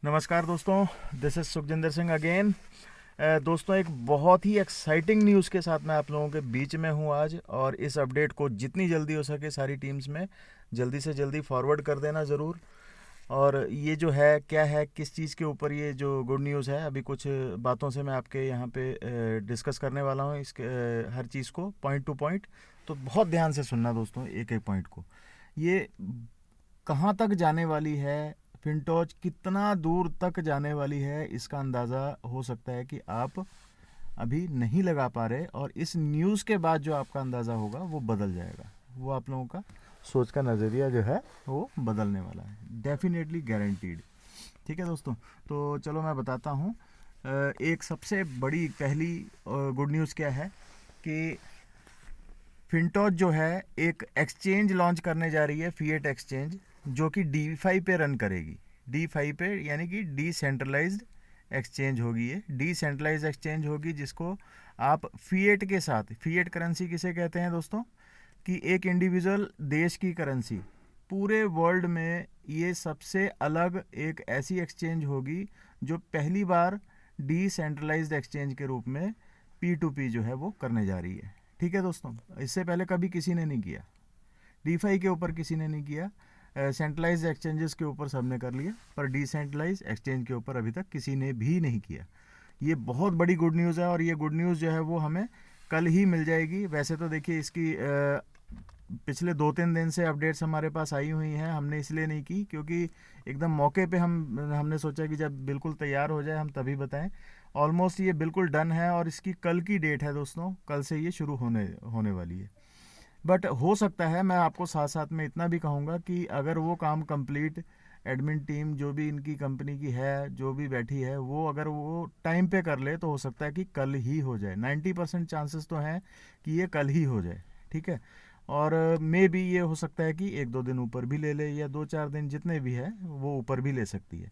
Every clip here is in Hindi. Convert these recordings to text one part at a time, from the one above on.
नमस्कार दोस्तों, this is Sukhjinder Singh again. दोस्तों, एक बहुत ही एक्साइटिंग न्यूज़ के साथ मैं आप लोगों के बीच में हूँ आज, और इस अपडेट को जितनी जल्दी हो सके सारी टीम्स में जल्दी से जल्दी फॉरवर्ड कर देना ज़रूर। और ये जो है क्या है, किस चीज़ के ऊपर ये जो गुड न्यूज़ है, अभी कुछ बातों से मैं आपके यहाँ पे डिस्कस करने वाला हूँ इसके हर चीज़ को पॉइंट टू पॉइंट। तो बहुत ध्यान से सुनना दोस्तों, एक एक पॉइंट को। ये कहाँ तक जाने वाली है, फिनटॉच कितना दूर तक जाने वाली है, इसका अंदाज़ा हो सकता है कि आप अभी नहीं लगा पा रहे, और इस न्यूज़ के बाद जो आपका अंदाज़ा होगा वो बदल जाएगा। वो आप लोगों का सोच का नज़रिया जो है वो बदलने वाला है, डेफिनेटली गारंटीड। ठीक है दोस्तों, तो चलो मैं बताता हूँ। एक सबसे बड़ी पहली गुड न्यूज़ क्या है कि फिनटॉच जो है एक एक्सचेंज लॉन्च करने जा रही है, फिएट एक्सचेंज, जो कि DeFi पे रन करेगी। DeFi पे यानी कि डिसेंट्रलाइज्ड एक्सचेंज होगी। ये डिसेंट्रलाइज्ड एक्सचेंज होगी जिसको आप फिएट के साथ, फिएट करेंसी किसे कहते हैं दोस्तों, कि एक इंडिविजुअल देश की करेंसी, पूरे वर्ल्ड में ये सबसे अलग एक ऐसी एक्सचेंज होगी जो पहली बार डिसेंट्रलाइज्ड एक्सचेंज के रूप में P2P जो है वो करने जा रही है। ठीक है दोस्तों, इससे पहले कभी किसी ने नहीं किया, डीफाई के ऊपर किसी ने नहीं किया, सेंट्रलाइज एक्सचेंजेस के ऊपर सबने कर लिया, पर डिसेंट्रलाइज एक्सचेंज के ऊपर अभी तक किसी ने भी नहीं किया। ये बहुत बड़ी गुड न्यूज़ है, और ये गुड न्यूज़ जो है वो हमें कल ही मिल जाएगी। वैसे तो देखिए, इसकी पिछले 2-3 दिन से अपडेट्स हमारे पास आई हुई हैं, हमने इसलिए नहीं की क्योंकि एकदम मौके पे हमने सोचा कि जब बिल्कुल तैयार हो जाए हम तभी बताएं। ऑलमोस्ट ये बिल्कुल डन है, और इसकी कल की डेट है दोस्तों, कल से ये शुरू होने होने वाली है। बट हो सकता है, मैं आपको साथ साथ में इतना भी कहूँगा कि अगर वो काम कंप्लीट, एडमिन टीम जो भी इनकी कंपनी की है, जो भी बैठी है, वो अगर वो टाइम पे कर ले तो हो सकता है कि कल ही हो जाए। 90% चांसेस तो हैं कि ये कल ही हो जाए। ठीक है, और मे बी ये हो सकता है कि 1-2 दिन ऊपर भी ले ले, या 2-4 दिन, जितने भी है वो ऊपर भी ले सकती है।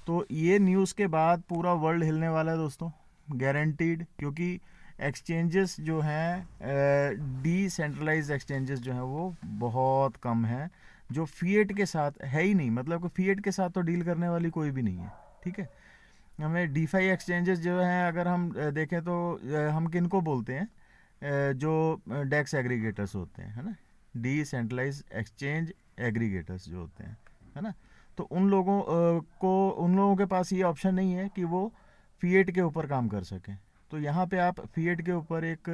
तो ये न्यूज़ के बाद पूरा वर्ल्ड हिलने वाला है दोस्तों, गारंटीड। क्योंकि एक्सचेंजेस जो हैं, डिसेंट्रलाइज एक्सचेंजेस जो हैं वो बहुत कम हैं, जो फिएट के साथ है ही नहीं। मतलब कि फिएट के साथ तो डील करने वाली कोई भी नहीं है। ठीक है, हमें डीफाई एक्सचेंजेस जो हैं, अगर हम देखें तो हम किन को बोलते हैं, जो डेक्स एग्रीगेटर्स होते हैं, है ना, डिसेंट्रलाइज एक्सचेंज एग्रीगेटर्स जो होते हैं, है ना। तो उन लोगों के पास ये ऑप्शन नहीं है कि वो फिएट के ऊपर काम कर सकें। तो यहाँ पे आप फिएट के ऊपर एक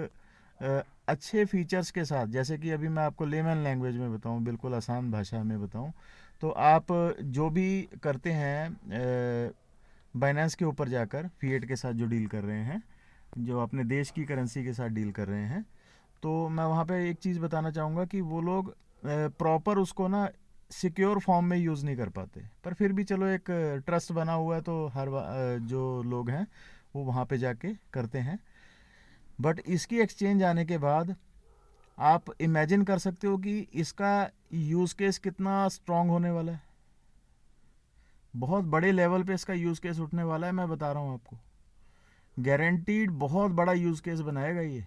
अच्छे फीचर्स के साथ, जैसे कि अभी मैं आपको लेमन लैंग्वेज में बताऊँ, बिल्कुल आसान भाषा में बताऊँ, तो आप जो भी करते हैं बाइनेंस के ऊपर जाकर फिएट के साथ जो डील कर रहे हैं, जो अपने देश की करेंसी के साथ डील कर रहे हैं, तो मैं वहाँ पे एक चीज़ बताना चाहूँगा कि वो लोग प्रॉपर उसको ना सिक्योर फॉर्म में यूज़ नहीं कर पाते। पर फिर भी चलो, एक ट्रस्ट बना हुआ है, तो जो लोग हैं वो वहाँ पे जाके करते हैं। बट इसकी एक्सचेंज आने के बाद आप इमेजिन कर सकते हो कि इसका यूज़ केस कितना स्ट्रांग होने वाला है। बहुत बड़े लेवल पे इसका यूज़ केस उठने वाला है, मैं बता रहा हूँ आपको। गारंटीड बहुत बड़ा यूज़ केस बनाएगा ये,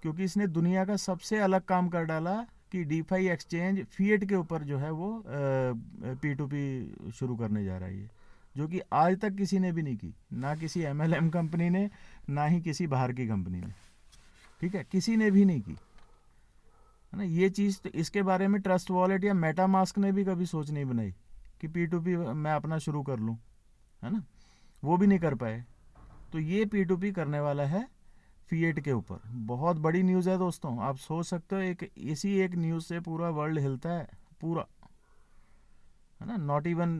क्योंकि इसने दुनिया का सबसे अलग काम कर डाला कि डीफाई एक्सचेंज फिएट के ऊपर जो है वो P2P शुरू करने जा रहा है ये, जो कि आज तक किसी ने भी नहीं की, ना किसी MLM कंपनी ने, ना ही किसी बाहर की कंपनी ने। ठीक है, किसी ने भी नहीं की, है ना ये चीज़। तो इसके बारे में ट्रस्ट वॉलेट या मेटामास्क ने भी कभी सोच नहीं बनाई कि P2P मैं अपना शुरू कर लूँ, है ना, वो भी नहीं कर पाए। तो ये P2P करने वाला है फिएट के ऊपर। बहुत बड़ी न्यूज़ है दोस्तों, आप सोच सकते हो, इसी एक न्यूज़ से पूरा वर्ल्ड हिलता है, पूरा, है ना। नॉट इवन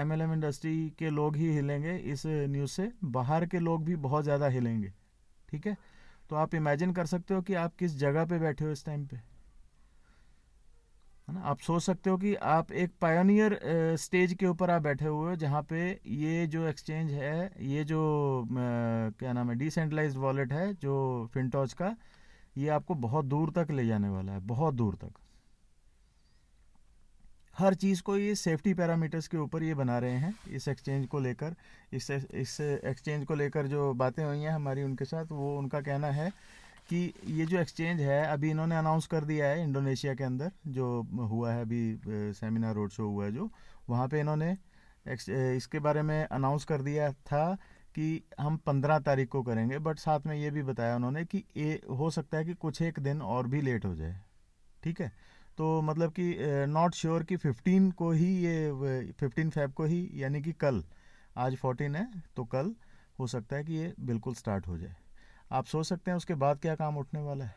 MLM इंडस्ट्री के लोग ही हिलेंगे इस न्यूज़ से, बाहर के लोग भी बहुत ज़्यादा हिलेंगे। ठीक है, तो आप इमेजिन कर सकते हो कि आप किस जगह पे बैठे हो इस टाइम पे, है ना। आप सोच सकते हो कि आप एक पायोनियर स्टेज के ऊपर आप बैठे हुए हो, जहाँ पे ये जो एक्सचेंज है, ये जो क्या नाम है, डिसेंट्रलाइज्ड वॉलेट है जो फिनटॉच का, ये आपको बहुत दूर तक ले जाने वाला है, बहुत दूर तक। हर चीज़ को ये सेफ्टी पैरामीटर्स के ऊपर ये बना रहे हैं इस एक्सचेंज को लेकर। इस एक्सचेंज को लेकर जो बातें हुई हैं हमारी उनके साथ, वो उनका कहना है कि ये जो एक्सचेंज है, अभी इन्होंने अनाउंस कर दिया है इंडोनेशिया के अंदर जो हुआ है, अभी सेमिनार रोड शो हुआ है जो, वहाँ पे इन्होंने इसके बारे में अनाउंस कर दिया था कि हम 15 तारीख को करेंगे, बट साथ में ये भी बताया उन्होंने कि ये हो सकता है कि कुछ एक दिन और भी लेट हो जाए। ठीक है, तो मतलब कि नॉट श्योर कि 15 को ही, ये 15 फेब को ही, यानी कि कल, आज 14 है तो कल हो सकता है कि ये बिल्कुल स्टार्ट हो जाए। आप सोच सकते हैं उसके बाद क्या काम उठने वाला है,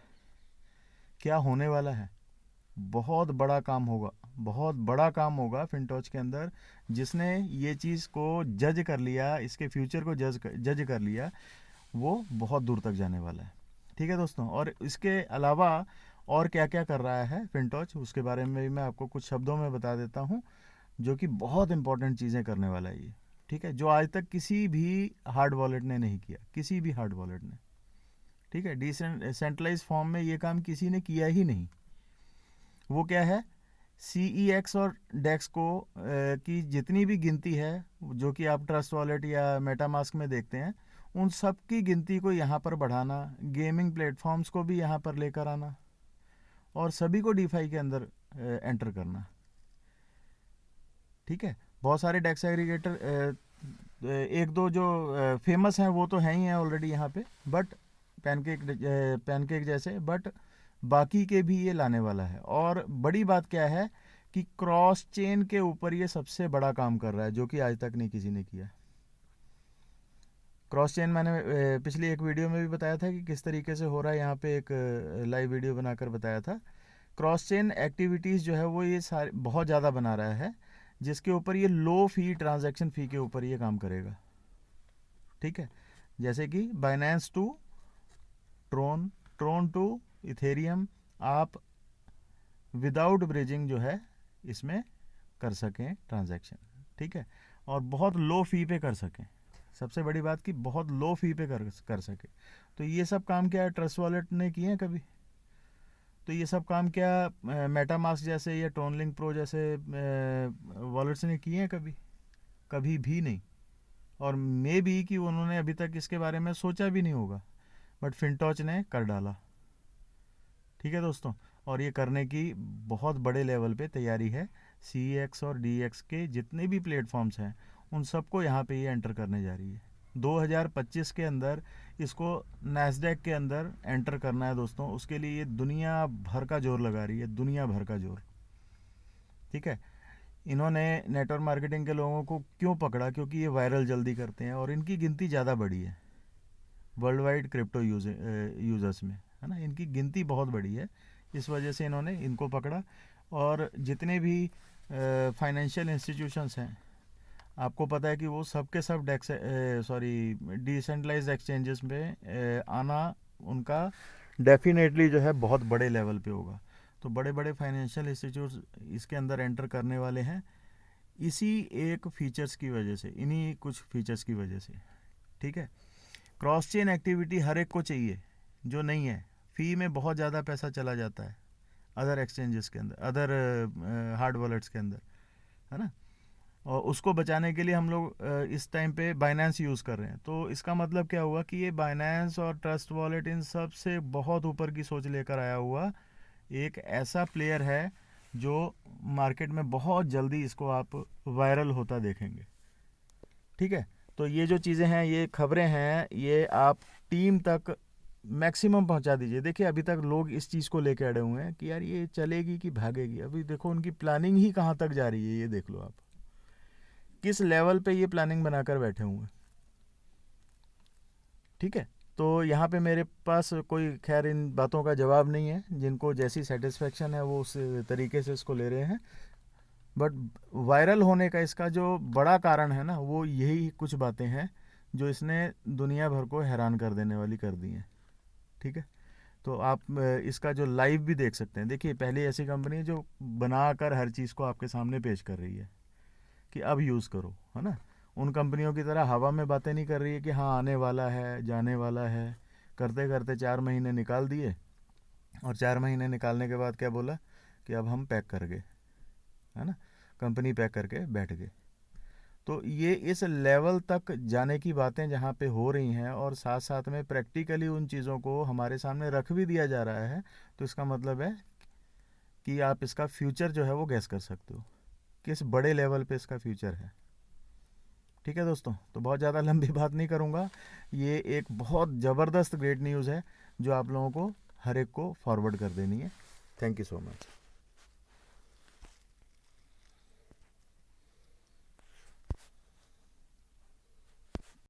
क्या होने वाला है। बहुत बड़ा काम होगा, बहुत बड़ा काम होगा फिनटॉच के अंदर। जिसने ये चीज़ को जज कर लिया, इसके फ्यूचर को जज कर लिया, वो बहुत दूर तक जाने वाला है। ठीक है दोस्तों, और इसके अलावा और क्या क्या कर रहा है फिनटॉच, उसके बारे में भी मैं आपको कुछ शब्दों में बता देता हूँ, जो कि बहुत इंपॉर्टेंट चीज़ें करने वाला है ये। ठीक है, जो आज तक किसी भी हार्ड वॉलेट ने नहीं किया, किसी भी हार्ड वॉलेट ने। ठीक है, डिसेंट्रलाइज फॉर्म में ये काम किसी ने किया ही नहीं। वो क्या है, CEX और डेक्स को की जितनी भी गिनती है, जो कि आप ट्रस्ट वॉलेट या मेटामास्क में देखते हैं, उन सब की गिनती को यहाँ पर बढ़ाना, गेमिंग प्लेटफॉर्म्स को भी यहाँ पर लेकर आना, और सभी को डीफाई के अंदर एंटर करना। ठीक है, बहुत सारे डेक्स एग्रीगेटर, एक दो जो फेमस हैं वो तो हैं ही हैं ऑलरेडी यहाँ पे, बट पैनकेक जैसे, बट बाकी के भी ये लाने वाला है। और बड़ी बात क्या है कि क्रॉस चेन के ऊपर ये सबसे बड़ा काम कर रहा है, जो कि आज तक नहीं किसी ने किया। क्रॉस चेन मैंने पिछली एक वीडियो में भी बताया था कि किस तरीके से हो रहा है, यहाँ पे एक लाइव वीडियो बनाकर बताया था। क्रॉस चेन एक्टिविटीज़ जो है वो ये सारे बहुत ज़्यादा बना रहा है, जिसके ऊपर ये लो फी, ट्रांजैक्शन फ़ी के ऊपर ये काम करेगा। ठीक है, जैसे कि Binance to Tron, Tron to Ethereum, आप विदाउट ब्रिजिंग जो है इसमें कर सकें ट्रांजैक्शन। ठीक है, और बहुत लो फी पे कर सकें। सबसे बड़ी बात कि बहुत लो फी पे कर सके। तो ये सब काम क्या ट्रस्ट वॉलेट ने किए हैं कभी? तो ये सब काम क्या मेटामास्क जैसे या टोनलिंक प्रो जैसे वॉलेट्स ने किए हैं कभी? कभी भी नहीं। और मे भी कि उन्होंने अभी तक इसके बारे में सोचा भी नहीं होगा, बट फिनटॉच ने कर डाला। ठीक है दोस्तों, और ये करने की बहुत बड़े लेवल पे तैयारी है। CEX और DEX के जितने भी प्लेटफॉर्म्स हैं, उन सबको यहाँ पे ये एंटर करने जा रही है। 2025 के अंदर इसको नैस्डैक के अंदर एंटर करना है दोस्तों। उसके लिए ये दुनिया भर का जोर लगा रही है, दुनिया भर का जोर। ठीक है, इन्होंने नेटवर्क मार्केटिंग के लोगों को क्यों पकड़ा? क्योंकि ये वायरल जल्दी करते हैं और इनकी गिनती ज़्यादा बड़ी है वर्ल्ड वाइड क्रिप्टो यूज़र्स में, है ना। इनकी गिनती बहुत बड़ी है, इस वजह से इन्होंने इनको पकड़ा। और जितने भी फाइनेंशियल इंस्टीट्यूशंस हैं, आपको पता है कि वो सब के सब डिसेंट्रलाइज्ड एक्सचेंजेस में आना उनका डेफिनेटली जो है बहुत बड़े लेवल पे होगा। तो बड़े बड़े फाइनेंशियल इंस्टीट्यूट्स इसके अंदर एंटर करने वाले हैं, इसी एक फीचर्स की वजह से, इन्हीं कुछ फीचर्स की वजह से। ठीक है, क्रॉस चेन एक्टिविटी हर एक को चाहिए, जो नहीं है। फ़ी में बहुत ज़्यादा पैसा चला जाता है अदर एक्सचेंजेस के अंदर, अदर हार्ड वॉलेट्स के अंदर, है ना। और उसको बचाने के लिए हम लोग इस टाइम पे बाइनेंस यूज़ कर रहे हैं। तो इसका मतलब क्या हुआ कि ये बाइनेंस और ट्रस्ट वॉलेट इन सब से बहुत ऊपर की सोच लेकर आया हुआ एक ऐसा प्लेयर है, जो मार्केट में बहुत जल्दी इसको आप वायरल होता देखेंगे। ठीक है, तो ये जो चीज़ें हैं, ये खबरें हैं, ये आप टीम तक मैक्सिमम पहुंचा दीजिए। देखिए अभी तक लोग इस चीज़ को लेके अड़े हुए हैं कि यार ये चलेगी कि भागेगी। अभी देखो उनकी प्लानिंग ही कहाँ तक जा रही है, ये देख लो आप किस लेवल पे ये प्लानिंग बनाकर बैठे हुए हैं। ठीक है, तो यहाँ पे मेरे पास कोई खैर इन बातों का जवाब नहीं है। जिनको जैसी सेटिस्फेक्शन है वो उस तरीके से इसको ले रहे हैं, बट वायरल होने का इसका जो बड़ा कारण है ना, वो यही कुछ बातें हैं जो इसने दुनिया भर को हैरान कर देने वाली कर दी हैं। ठीक है, तो आप इसका जो लाइव भी देख सकते हैं। देखिए पहले ऐसी कंपनी है जो बनाकर हर चीज़ को आपके सामने पेश कर रही है कि अब यूज़ करो, है ना। उन कंपनियों की तरह हवा में बातें नहीं कर रही है कि हाँ आने वाला है, जाने वाला है। करते करते 4 महीने निकाल दिए, और 4 महीने निकालने के बाद क्या बोला कि अब हम पैक कर गए, है ना। कंपनी पैक करके बैठ गए। तो ये इस लेवल तक जाने की बातें जहाँ पे हो रही हैं, और साथ साथ में प्रैक्टिकली उन चीज़ों को हमारे सामने रख भी दिया जा रहा है, तो इसका मतलब है कि आप इसका फ्यूचर जो है वो गैस कर सकते हो, किस बड़े लेवल पे इसका फ्यूचर है। ठीक है दोस्तों, तो बहुत ज़्यादा लंबी बात नहीं करूँगा। ये एक बहुत ज़बरदस्त ग्रेट न्यूज़ है जो आप लोगों को हर एक को फॉरवर्ड कर देनी है। Thank you so much.